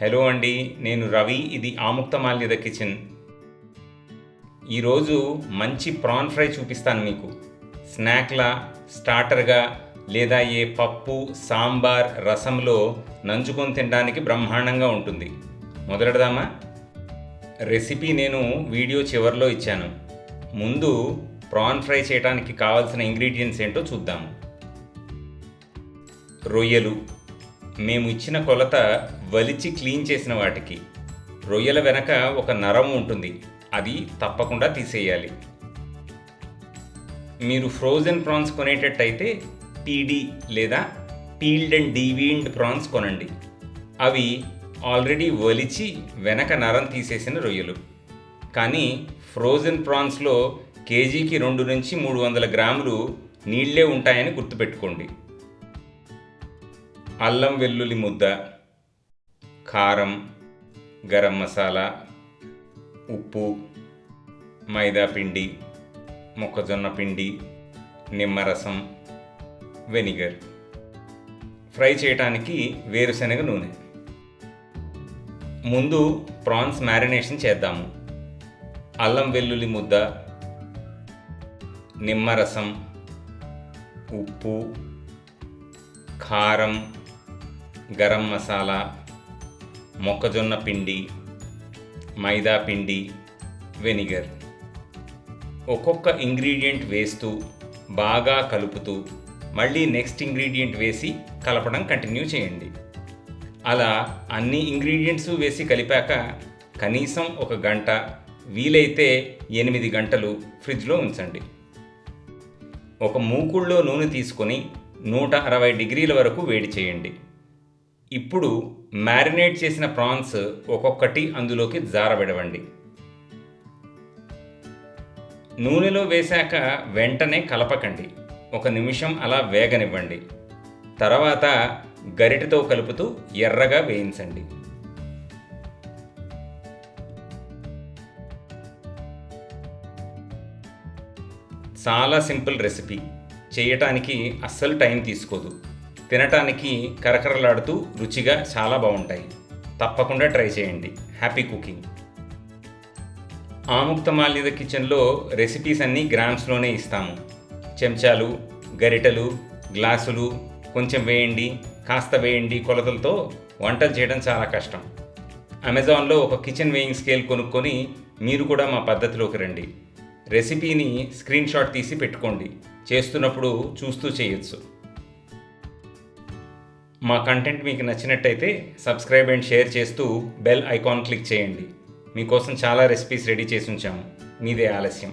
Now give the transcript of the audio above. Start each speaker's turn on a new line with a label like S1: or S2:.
S1: Hello అండి, నేను రవి. ఇది ఆముక్తమాల్యద కిచెన్. ఈరోజు మంచి ప్రాన్ ఫ్రై చూపిస్తాను మీకు. స్నాక్లా, స్టార్టర్గా లేదా ఏ పప్పు, సాంబార్, రసంలో నంచుకొని తినడానికి బ్రహ్మాండంగా ఉంటుంది. మొదలెడదామా? రెసిపీ నేను వీడియో చివరిలో ఇచ్చాను. ముందు ప్రాన్ ఫ్రై చేయడానికి కావాల్సిన ఇంగ్రీడియంట్స్ ఏంటో చూద్దాము. రొయ్యలు. మేము ఇచ్చిన కొలత వలిచి క్లీన్ చేసిన వాటికి. రొయ్యల వెనక ఒక నరం ఉంటుంది, అది తప్పకుండా తీసేయాలి. మీరు ఫ్రోజన్ ప్రాన్స్ కొనేటట్టయితే పీడీ లేదా పీల్డ్ అండ్ డీవీన్డ్ ప్రాన్స్ కొనండి. అవి ఆల్రెడీ వలిచి వెనక నరం తీసేసిన రొయ్యలు. కానీ ఫ్రోజన్ ప్రాన్స్లో కేజీకి 200 నుంచి 300 గ్రాములు నీళ్లే ఉంటాయని గుర్తుపెట్టుకోండి. అల్లం వెల్లుల్లి ముద్ద, కారం, గరం మసాలా, ఉప్పు, మైదా పిండి, మొక్కజొన్న పిండి, నిమ్మరసం, వెనిగర్. ఫ్రై చేయడానికి వేరుశనగ నూనె. ముందు ప్రాన్స్ మ్యారినేషన్ చేద్దాము. అల్లం వెల్లుల్లి ముద్ద, నిమ్మరసం, ఉప్పు, కారం, గరం మసాలా, మొక్కజొన్న పిండి, మైదా పిండి, వెనిగర్. ఒక్కొక్క ఇంగ్రీడియంట్ వేస్తూ బాగా కలుపుతూ మళ్ళీ నెక్స్ట్ ఇంగ్రీడియంట్ వేసి కలపడం కంటిన్యూ చేయండి. అలా అన్ని ఇంగ్రీడియంట్స్ వేసి కలిపాక కనీసం 1 గంట, వీలైతే 8 గంటలు ఫ్రిడ్జ్లో ఉంచండి. ఒక మూకుళ్ళో నూనె తీసుకొని 160 డిగ్రీల వరకు వేడి చేయండి. ఇప్పుడు మ్యారినేట్ చేసిన ప్రాన్స్ ఒక్కొక్కటి అందులోకి జారబెడవండి. నూనెలో వేశాక వెంటనే కలపకండి. 1 నిమిషం అలా వేగనివ్వండి. తర్వాత గరిటెతో కలుపుతూ ఎర్రగా వేయించండి. చాలా సింపుల్ రెసిపీ. చేయటానికి అస్సలు టైం తీసుకోదు. తినటానికి కరకరలాడుతూ రుచిగా చాలా బాగుంటాయి. తప్పకుండా ట్రై చేయండి. Happy cooking. ఆముక్తమాల్యద కిచెన్లో రెసిపీస్ అన్నీ గ్రామ్స్లోనే ఇస్తాము. చెంచాలు, గరిటెలు, గ్లాసులు, కొంచెం వేయండి, కాస్త వేయండి కొలతలతో వంటలు చేయడం చాలా కష్టం. అమెజాన్లో ఒక కిచెన్ వేయింగ్ స్కేల్ కొనుక్కొని మీరు కూడా మా పద్ధతిలోకి రండి. రెసిపీని స్క్రీన్ షాట్ తీసి పెట్టుకోండి. చేస్తున్నప్పుడు చూస్తూ చేయొచ్చు. మా కంటెంట్ మీకు నచ్చినట్టయితే సబ్స్క్రైబ్ అండ్ షేర్ చేస్తూ బెల్ ఐకాన్ క్లిక్ చేయండి. మీకోసం చాలా రెసిపీస్ రెడీ చేసి ఉంచాము. మీదే ఆలస్యం.